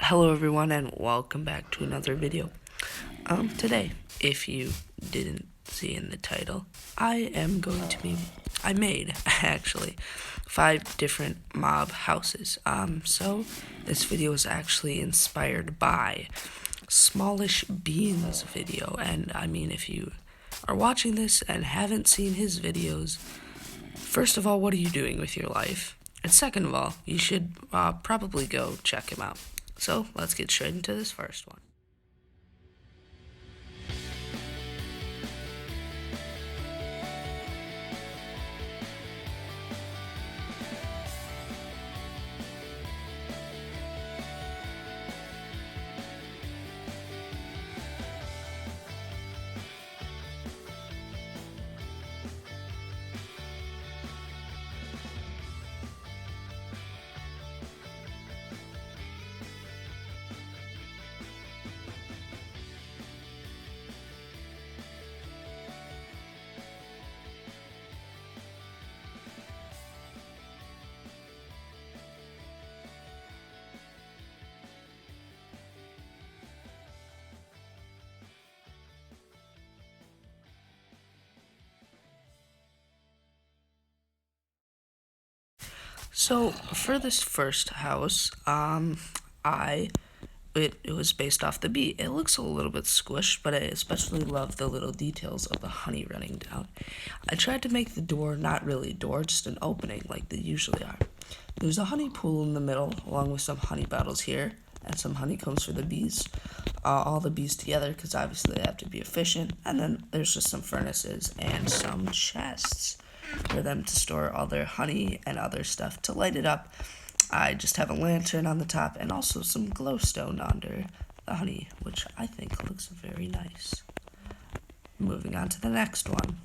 Hello everyone and welcome back to another video. Today, if you didn't see in the title, I made actually 5 different mob houses. So this video is actually inspired by Smallish Beans video, and I mean, if you are watching this and haven't seen his videos, first of all, what are you doing with your life? And second of all, you should probably go check him out. So let's get straight into this first one. So for this first house, it was based off the bee. It looks a little bit squished, but I especially love the little details of the honey running down. I tried to make the door not really a door, just an opening like they usually are. There's a honey pool in the middle, along with some honey bottles here, and some honeycombs for the bees. All the bees together, because obviously they have to be efficient. And then there's just some furnaces and some chests for them to store all their honey and other stuff. To light it up, I just have a lantern on the top and also some glowstone under the honey, which I think looks very nice. Moving on to the next one.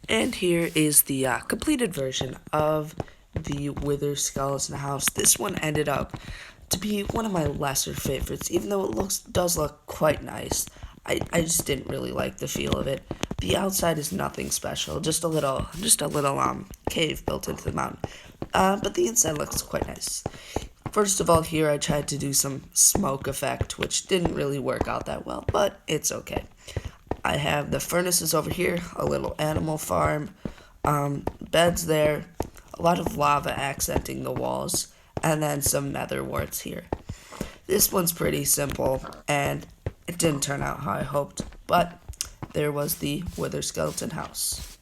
And here is the completed version of the Wither Skeleton house. This one ended up to be one of my lesser favorites, even though it does look quite nice. I just didn't really like the feel of it. The outside is nothing special, just a little cave built into the mountain. But the inside looks quite nice. First of all, here I tried to do some smoke effect, which didn't really work out that well, but it's okay. I have the furnaces over here, a little animal farm, beds there, a lot of lava accenting the walls, and then some nether warts here. This one's pretty simple, and it didn't turn out how I hoped, but there was the Wither Skeleton house.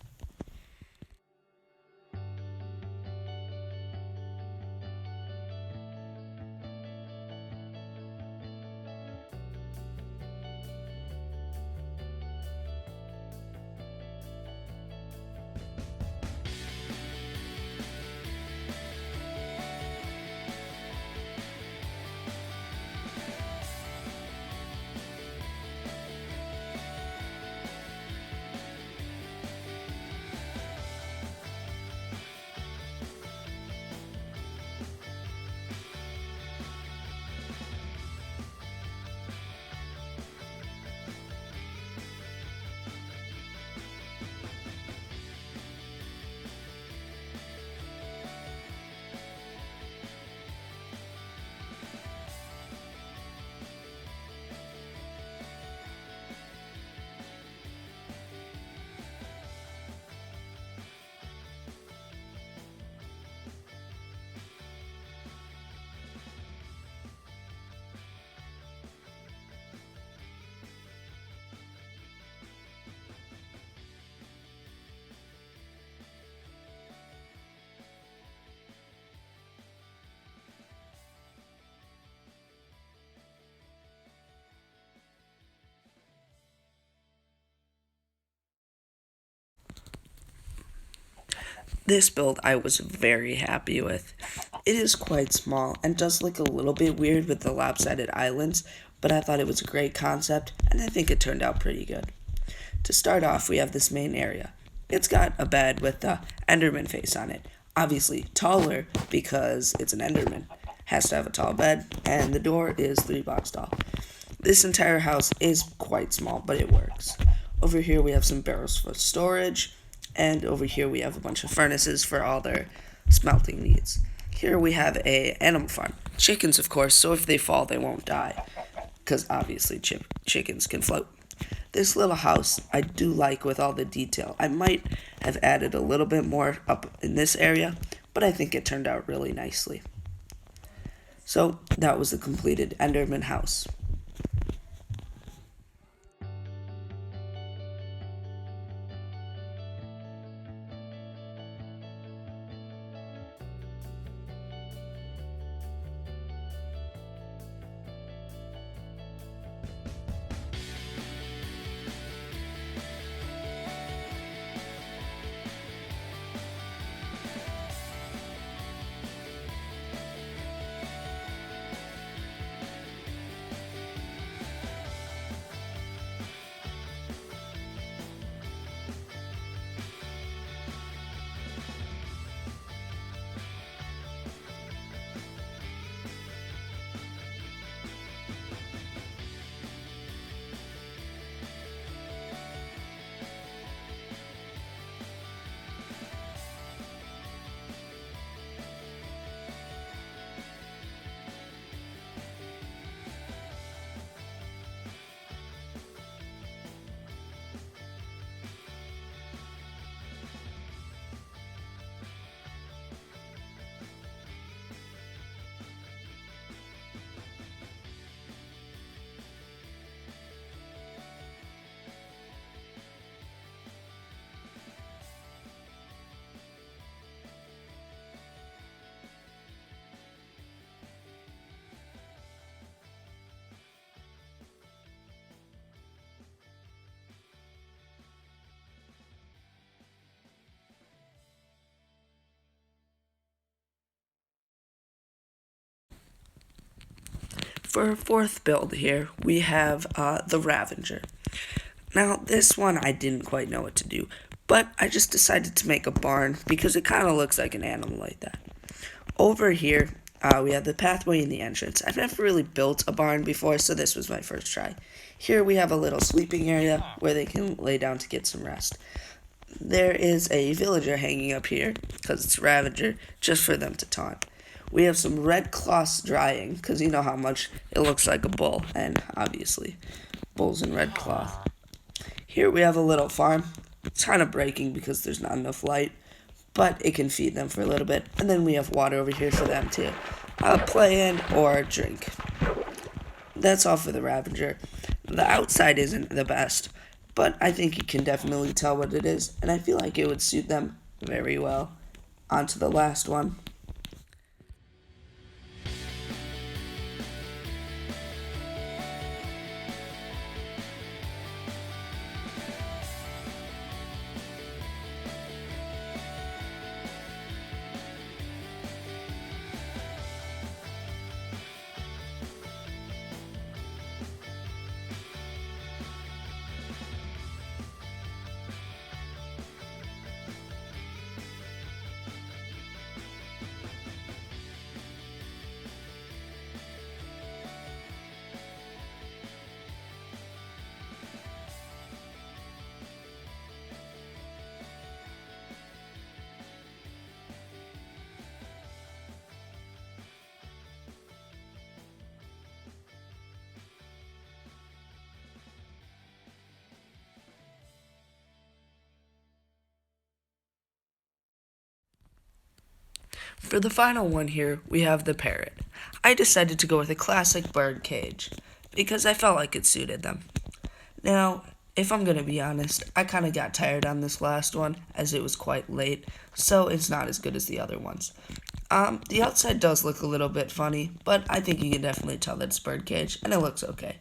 This build I was very happy with. It is quite small and does look a little bit weird with the lopsided islands, but I thought it was a great concept and I think it turned out pretty good. To start off, we have this main area. It's got a bed with the Enderman face on it. Obviously, taller because it's an Enderman. Has to have a tall bed, and the door is 3 blocks tall. This entire house is quite small, but it works. Over here, we have some barrels for storage, and over here, we have a bunch of furnaces for all their smelting needs. Here we have a animal farm. Chickens, of course, so if they fall, they won't die, because obviously chickens can float. This little house I do like with all the detail. I might have added a little bit more up in this area, but I think it turned out really nicely. So that was the completed Enderman house. For our fourth build here, we have the Ravager. Now, this one I didn't quite know what to do, but I just decided to make a barn because it kind of looks like an animal like that. Over here, we have the pathway and the entrance. I've never really built a barn before, so this was my first try. Here we have a little sleeping area where they can lay down to get some rest. There is a villager hanging up here, because it's Ravager, just for them to taunt. We have some red cloths drying, because you know how much it looks like a bull, and obviously, bulls in red cloth. Here we have a little farm. It's kind of breaking because there's not enough light, but it can feed them for a little bit. And then we have water over here for them to play in or drink. That's all for the Ravager. The outside isn't the best, but I think you can definitely tell what it is, and I feel like it would suit them very well. On to the last one. For the final one here, we have the parrot. I decided to go with a classic bird cage because I felt like it suited them. Now, if I'm going to be honest, I kind of got tired on this last one as it was quite late, so it's not as good as the other ones. The outside does look a little bit funny, but I think you can definitely tell that it's birdcage, and it looks okay.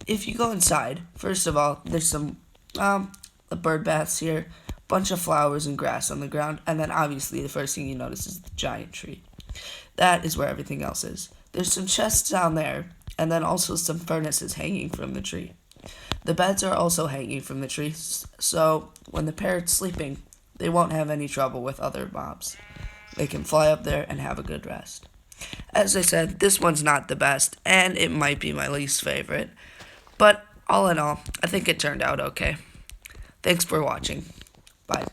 If you go inside, first of all, there's some the bird baths here, bunch of flowers and grass on the ground, and then obviously the first thing you notice is the giant tree. That is where everything else is. There's some chests down there, and then also some furnaces hanging from the tree. The beds are also hanging from the tree, so when the parrot's sleeping, they won't have any trouble with other mobs. They can fly up there and have a good rest. As I said, this one's not the best, and it might be my least favorite. But all in all, I think it turned out okay. Thanks for watching. Bye.